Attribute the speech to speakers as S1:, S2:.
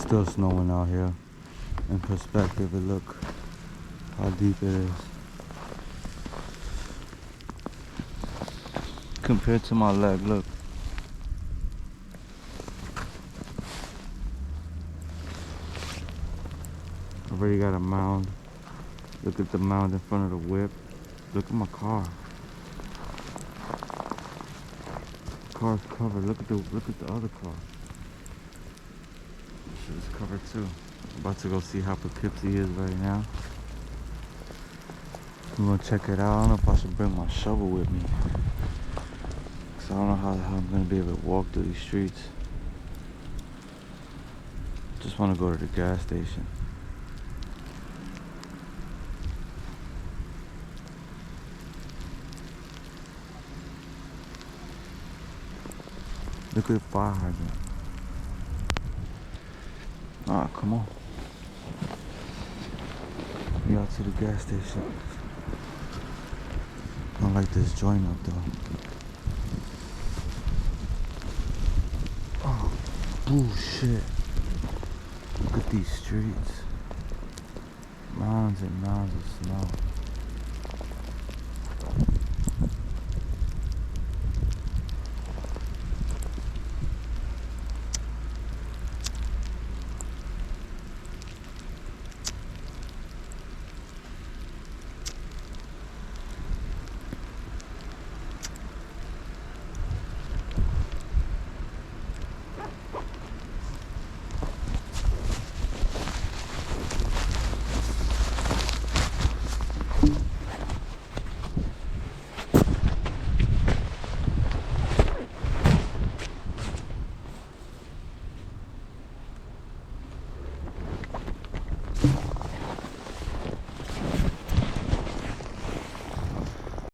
S1: still snowing out here. In perspective, it look how deep it is. Compared to my leg, look. I've already got a mound. Look at the mound in front of the whip. Look at my car. The car's covered. Look at the other car. Shit is covered too. I'm about to go see how Poughkeepsie is right now. I'm gonna check it out. I don't know if I should bring my shovel with me. Cause I don't know how I'm gonna be able to walk through these streets. Just wanna go to the gas station. Look at the fire hydrant. Ah, come on. We out to the gas station. I don't like this joint up though. Oh, bullshit. Look at these streets. Mounds and mounds of snow.